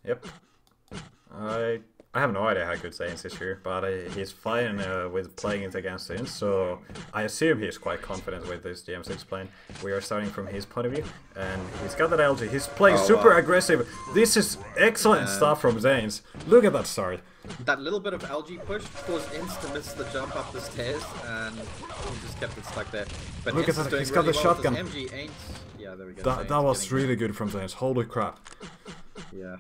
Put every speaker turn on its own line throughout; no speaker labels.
Yep. I I have no idea how good Zanes is here, but he's fine with playing it against Zanes, so I assume he's quite confident with this GM6 plane. We are starting from his point of view, and he's got that LG. He's playing
Oh,
super
wow.
aggressive. This is excellent stuff from Zanes. Look at that start.
That little bit of LG push caused Ince to miss the jump up the stairs, and he just kept it stuck there. But
Look
Ince
at
is
that,
doing
he's got
really
the
well with
shotgun.
his MG ain't. Yeah, there we go.
That
Zane's
was
getting
really good from Zanes. Holy crap.
Yeah.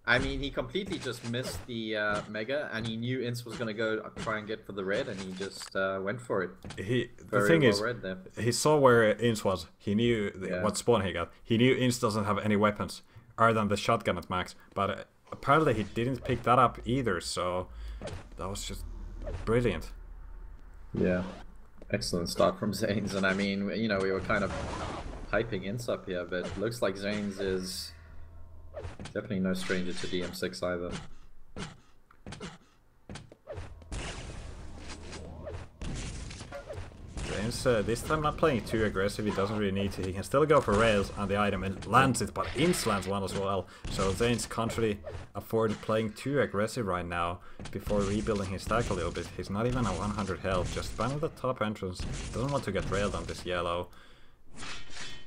I mean, he completely just missed the Mega, and he knew Ince was going to go try and get for the red, and he just went for it.
The
Very
thing
well
is,
read there.
he saw where Ince was. He knew
Yeah.
what spawn he got. He knew Ince doesn't have any weapons other than the shotgun at max. But apparently he didn't pick that up either, so that was just brilliant.
Yeah. Excellent start from Zanes, and I mean, you know, we were kind of hyping Ince up here, but it looks like Zanes is definitely no stranger to DM6 either.
Zanes this time not playing too aggressive. He doesn't really need to. He can still go for rails on the item and lands it, but Ince lands one as well. So Zanes can't really afford playing too aggressive right now before rebuilding his stack a little bit. He's not even at 100 health. Just spamming the top entrance. Doesn't want to get railed on this yellow.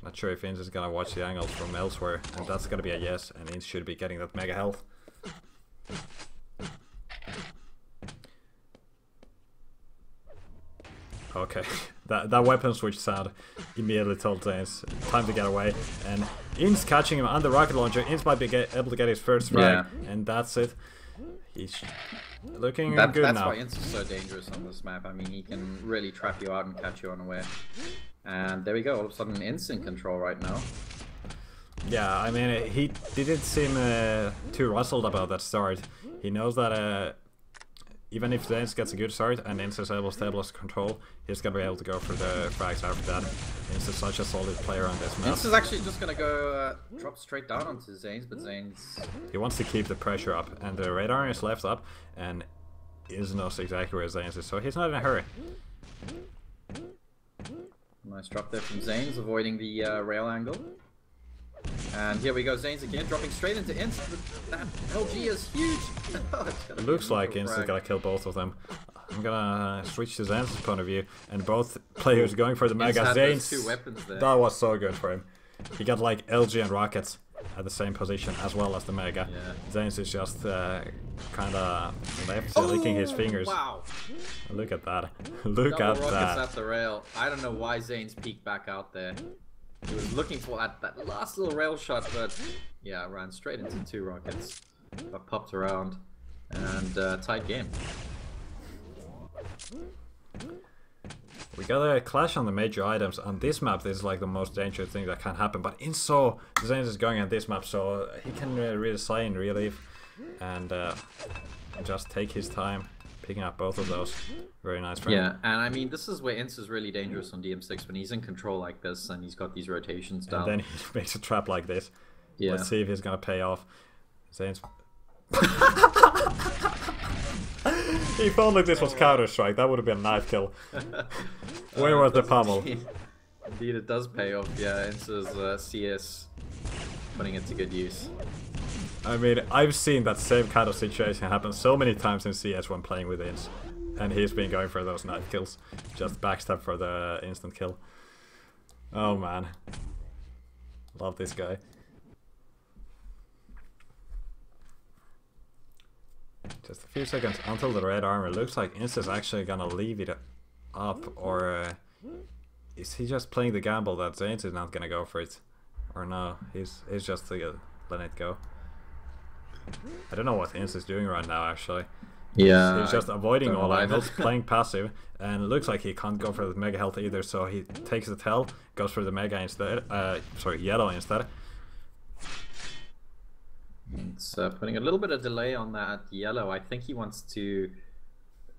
Not sure if Ince is gonna watch the angles from elsewhere, and that's gonna be a yes, and Ince should be getting that mega health. Okay, that weapon switch sound immediately told Zanes time to get away, and Ince catching him on the rocket launcher. Ince might be able to get his first frag, and that's it. He's looking good
that's
now.
why Ince is so dangerous on this map. I mean, he can really trap you out and catch you unaware. And there we go, all of a sudden Ince in control right now.
Yeah, I mean, he didn't seem too rustled about that start. He knows that even if Zanes gets a good start and Ince is able to establish control, he's gonna be able to go for the frags after that. Ince is such a solid player on this map.
Ince is actually just gonna go drop straight down onto Zanes, but Zanes...
He wants to keep the pressure up, and the radar is left up, and Ince knows exactly where Zanes is, so he's not in a hurry.
Nice drop there from Zanes, avoiding the rail angle. And here we go, Zanes again, dropping straight into Ince. That LG is huge! Oh,
It looks like Ince is gonna kill both of them. I'm gonna switch to Zanes' point of view, and both players going for the
Ince
Mega.
had those
Zanes,
two weapons there.
that was so good for him. He got like LG and rockets at the same position as well as the Mega.
Yeah.
Zanes is just kinda left licking his fingers.
Wow!
Look at that. Look
Double
at
rockets
that.
at the rail. I don't know why Zanes peeked back out there. He was looking for that last little rail shot, but yeah, ran straight into two rockets. Got popped around, and tight game.
We got a clash on the major items. On this map, this is like the most dangerous thing that can happen. But Inso, Zanes is going on this map, so he can really slay in relief and just take his time picking up both of those. Very nice for him.
Yeah, and I mean, this is where Ince is really dangerous on DM6 when he's in control like this and he's got these rotations down.
And then he makes a trap like this.
Yeah.
Let's see if he's gonna pay off. Zanes. If only this was Counter-Strike, that would have been a knife kill. Where was the pummel?
Indeed, it does pay off. Yeah, Ince's CS putting it to good use.
I mean, I've seen that same kind of situation happen so many times in CS when playing with Ince. And he's been going for those knife kills. Just backstab for the instant kill. Oh man. Love this guy. Just a few seconds until the red armor. Looks like Ince is actually gonna leave it up, or is he just playing the gamble that Zanes is not gonna go for it? Or no, he's just letting it go. I don't know what Ince is doing right now actually.
Yeah,
He's just avoiding
don't
all
know
angles,
either.
playing passive, and it looks like he can't go for the mega health either, so he takes the tail, goes for the mega instead, sorry, yellow instead.
It's putting a little bit of delay on that yellow. I think he wants to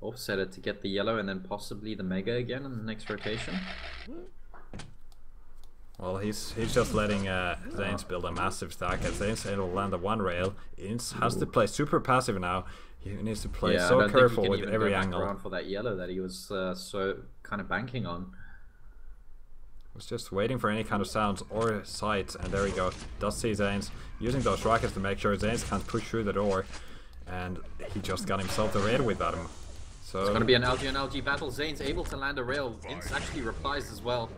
offset it to get the yellow and then possibly the mega again in the next rotation.
Well, he's just letting Zanes build a massive stack, and Zanes will land a one rail. Ince has to play super passive now. He needs to play
Yeah, I
so
don't
careful
think he
with
can even
every
go back
angle.
around for that yellow that he was so kind of banking on.
Was just waiting for any kind of sounds or sights, and there we go. Does see Zanes using those rockets to make sure Zanes can't push through the door, and he just got himself the rail with him. So
it's going to be an LG and LG battle. Zane's able to land a rail. Ince actually replies as well.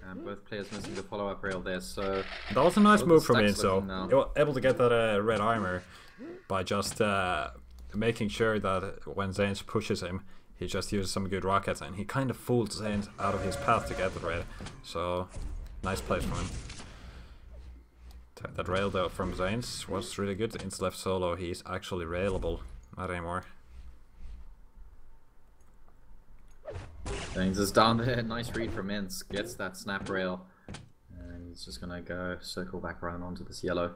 And both players missing the follow-up rail there, so...
That was a nice move from Ince, though. He was able to get that red armor by just making sure that when Zanes pushes him, he just uses some good rockets, and he kind of fooled Zanes out of his path to get the red. So, nice place from him. That rail, though, from Zanes was really good. Ince left solo. He's actually railable. Not anymore.
Zanes is down there. Nice read from Ince. Gets that snap rail. And he's just going to go circle back around onto this yellow.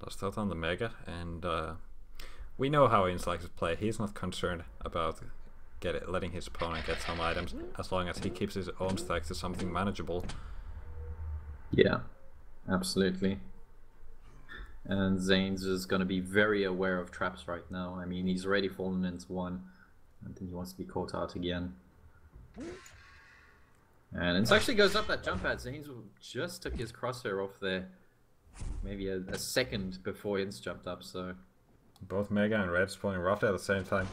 Lost out on the Mega, and we know how Ince likes to play. He's not concerned about letting his opponent get some items, as long as he keeps his own stack to something manageable.
Yeah, absolutely. And Zanes is going to be very aware of traps right now. I mean, he's already fallen into one. I think he wants to be caught out again. And it actually goes up that jump pad. Zanes just took his crosshair off there. Maybe a second before Ince jumped up, so...
Both Mega and Red spawning roughly at the same time.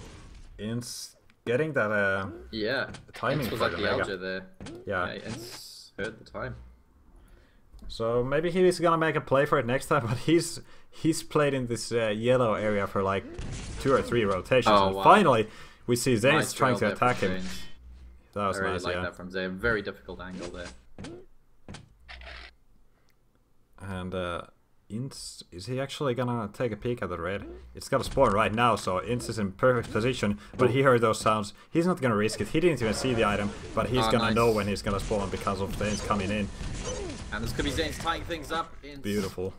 Ince getting that
yeah,
timing
Ince was
for
like
the
the
Mega.
Alger there.
Yeah.
Ince heard the time.
So maybe he's gonna make a play for it next time, but he's played in this yellow area for like 2 or 3 rotations,
Oh,
and
wow.
finally we see Zanes
Nice
trying
rail
to
there
attack
from
him.
Zanes.
That was
I really
nice,
like
yeah.
that from Zanes. Very difficult angle there.
And Ince, is he actually gonna take a peek at the red? It's got a spawn right now, so Ince is in perfect position, but he heard those sounds. He's not gonna risk it. He didn't even see the item, but he's gonna
nice.
know when he's gonna spawn because of Zanes coming in.
And this could be Zanes tying things up. Ince
Beautiful.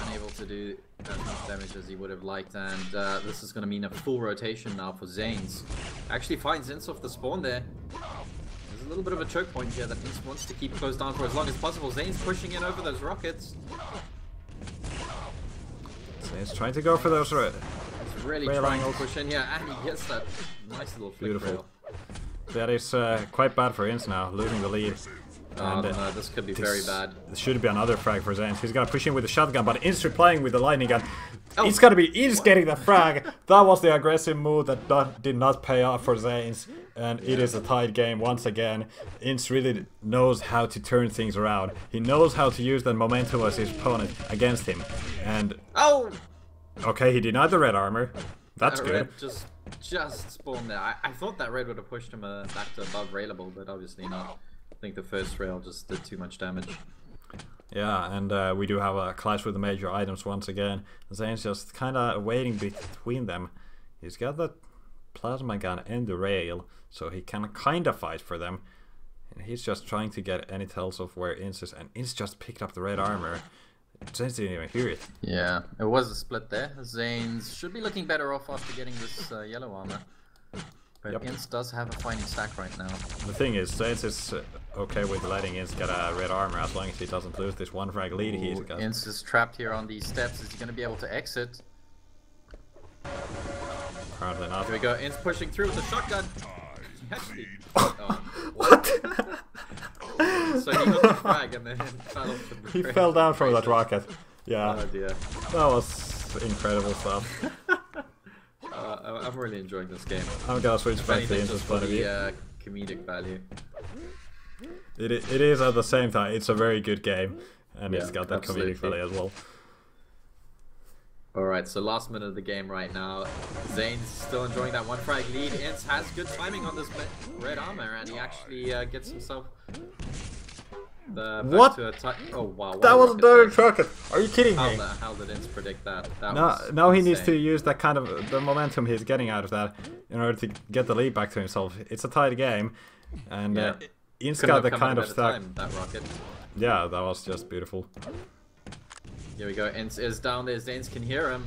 unable to do as much damage as he would have liked, and this is going to mean a full rotation now for Zanes. Actually finds Ince off the spawn there. There's a little bit of a choke point here that Ince wants to keep closed down for as long as possible. Zanes pushing in over those rockets.
Zanes trying to go for those red.
He's really
rail
trying
angles.
to push in here, and he gets that nice little flick
Beautiful.
rail.
That is quite bad for Ince now, losing the lead.
Oh no, this could be very bad.
This should be another frag for Zanes. He's gonna push in with the shotgun, but Ince replying with the lightning gun.
Oh.
It's gonna be Ince getting the frag. That was the aggressive move that did not pay off for Zanes, and it is a tied game once again. Ince really knows how to turn things around. He knows how to use the momentum as his opponent against him. And
Oh!
okay, he denied the red armor. That's
That
good.
red just spawned there. I thought that red would have pushed him back to above railable, but obviously not. I think the first rail just did too much damage.
Yeah, and we do have a clash with the major items once again. Zane's just kind of waiting between them. He's got the plasma gun and the rail, so he can kind of fight for them. And he's just trying to get any tells of where Ince is, and Ince just picked up the red armor. Zanes didn't even hear it.
Yeah, it was a split there. Zanes should be looking better off after getting this yellow armor. But
Yep.
Ince does have a fighting stack right now.
The thing is, Zanes is okay with letting Ince get a red armor as long as he doesn't lose this one frag lead he's got.
Ince is trapped here on these steps. Is he going to be able to exit?
Apparently not.
Here we go. Ince pushing through with the shotgun. He actually...
What?
So he got the frag and then fell off the
He
bridge.
fell down from that rocket. Yeah,
Oh dear.
that was incredible stuff.
I'm really enjoying this game.
I'm gonna switch
If
back to
anything,
Ince's
just for
point of view.
the comedic value.
It is at the same time. It's a very good game, and it's
Yeah,
got that
absolutely.
comedic value as well.
Alright, so last minute of the game right now. Zane's still enjoying that one frag lead. Ince has good timing on this red armor, and he actually gets himself back
What?
to a oh wow.
That was a
direct
direct rocket. Are you kidding me?
How did Ince predict that?
Now he needs to
insane.
use that kind of the momentum he's getting out of that in order to get the lead back to himself. It's a tight game, and
Yeah.
Ince
Couldn't
got
have
the
come
kind
at
of
a better
stack.
time, that rocket.
Yeah, that was just beautiful.
Here we go. Ince is down there. Zanes can hear him.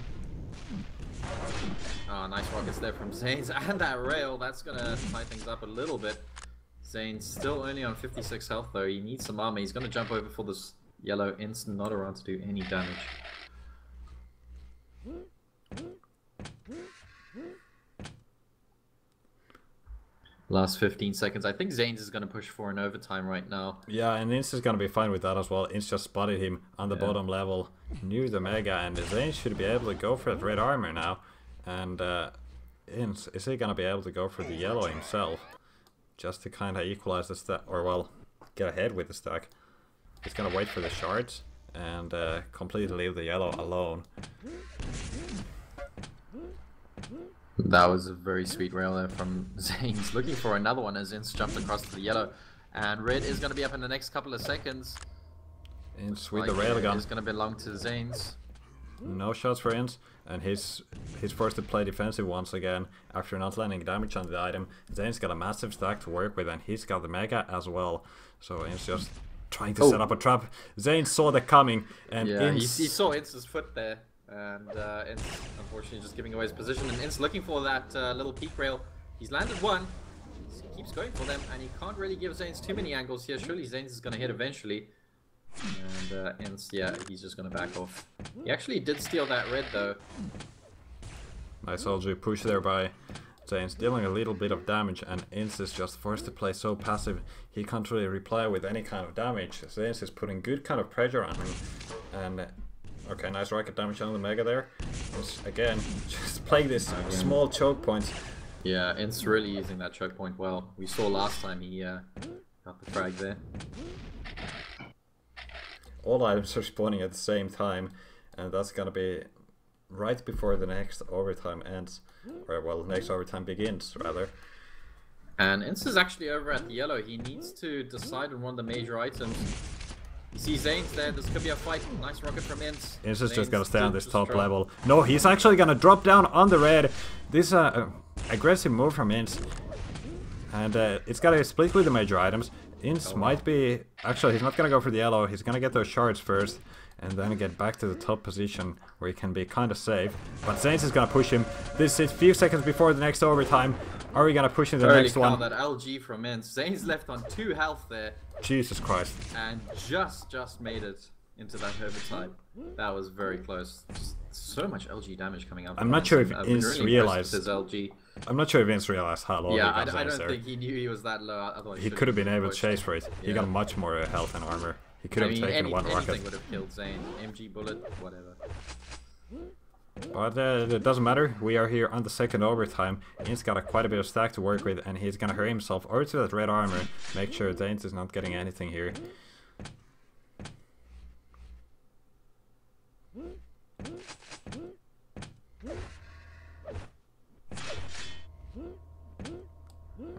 Oh, nice rockets there from Zanes. And that rail, that's going to tie things up a little bit. Zane's still only on 56 health, though. He needs some armor. He's going to jump over for this yellow. Ince not around to do any damage. Last 15 seconds. I think Zanes is going to push for an overtime right now.
Yeah, and Ince is going to be fine with that as well. Ince just spotted him on the bottom level, knew the Mega, and Zanes should be able to go for that red armor now. And Ince, is he going to be able to go for the yellow himself? Just to kind of equalize the stack, or well, get ahead with the stack. He's going to wait for the shards and completely leave the yellow alone.
That was a very sweet rail there from Zanes. Looking for another one as Ince jumped across to the yellow. And red is going to be up in the next couple of seconds.
Ince with the railgun.
It's going to belong to Zanes.
No shots for Ince, and he's forced to play defensive once again after not landing damage on the item. Zane's got a massive stack to work with, and he's got the Mega as well. So Ince just trying to set up a trap. Zanes saw that coming, and Ince...
he saw Ince's foot there. And Ince unfortunately just giving away his position, and Ince looking for that little peak rail. He's landed one, he keeps going for them, and he can't really give Zanes too many angles here. Surely Zanes is going to hit eventually. And Ince, yeah, he's just going to back off. He actually did steal that red though.
Nice LG push there by Zanes, dealing a little bit of damage, and Ince is just forced to play so passive. He can't really reply with any kind of damage. Zanes is putting good kind of pressure on him, and okay, nice rocket damage on the Mega there. Again, just playing this small choke points.
Yeah, Ince really using that choke point well. We saw last time he got the frag there.
All items are spawning at the same time, and that's gonna be right before the next overtime ends. Or, well, next overtime begins, rather.
And Ince is actually over at the yellow. He needs to decide on one of the major items. You see Zanes there, this could be a fight. Nice rocket from Ince.
Ince is just gonna stay on this top level. No, he's actually gonna drop down on the red. This aggressive move from Ince. And it's gotta split with the major items. Ince might be... Actually, he's not gonna go for the yellow. He's gonna get those shards first, and then get back to the top position where he can be kind of safe. But Zanes is gonna push him. This is a few seconds before the next overtime. Are we gonna push him to the next one?
That LG from Ince. Zanes left on 2 health there.
Jesus Christ.
And just made it into that overtime. That was very close. Just so much LG damage coming out.
I'm not sure if Ince realized.
His LG.
I'm not sure if Ince realized how low he got.
I don't think he knew he was that low. Otherwise
he could have been able to chase for it. He got much more health and armor. He could have taken one rocket.
Anything would have killed Zane. MG bullet, whatever.
But it doesn't matter. We are here on the second overtime. Ince got quite a bit of stack to work with, and he's gonna hurry himself over to that red armor. Make sure Zanes is not getting anything here.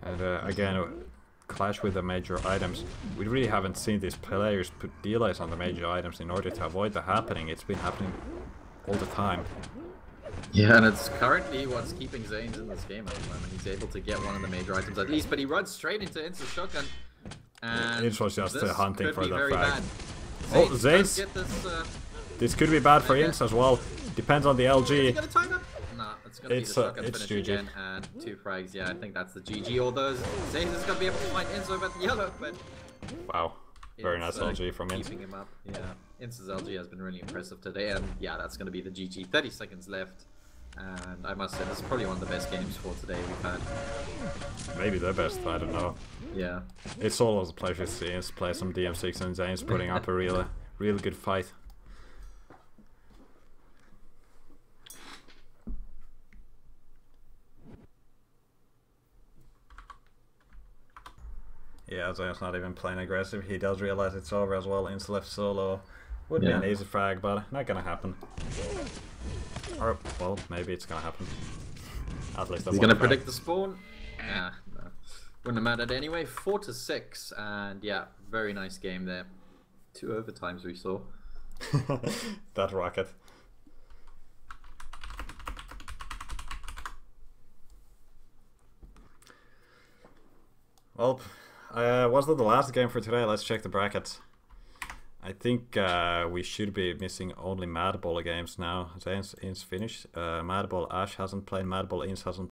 And again, clash with the major items. We really haven't seen these players put delays on the major items in order to avoid that happening. It's been happening all the time.
Yeah, and it's currently what's keeping Zanes in this game at the moment. He's able to get one of the major items at least, but he runs straight into Ince's shotgun. And
Ince was just hunting for the frag.
Oh,
Zanes! This could be bad for Ince as well. Depends on the LG.
Is he gonna time up? Nah, it's gonna be the shotgun finish
GG.
again, and 2 frags. Yeah, I think that's the GG. Although Zanes is gonna be able to find Ince over at the yellow, but
wow, very nice LG from Ince.
Keeping him up. Yeah, Ince's LG has been really impressive today, and yeah, that's gonna be the GG. 30 seconds left, and I must say this is probably one of the best games for today we've had.
Maybe the best. I don't know.
Yeah,
it's always a pleasure to see Ince play some DM6 and Zanes putting up a real good fight. Yeah, Zane's not even playing aggressive. He does realize it's over as well. Ince left solo. Would be an easy frag, but not gonna happen. Or, well, maybe it's gonna happen. At least
he's gonna predict the spawn. Yeah, no. Wouldn't have mattered anyway. 4-6, and yeah, very nice game there. 2 overtimes we saw.
That rocket. Well, was that the last game for today? Let's check the brackets. I think we should be missing only Mad Ball games now. Zanes, Ince finished. Mad Ball Ash hasn't played. Mad Ball Ince hasn't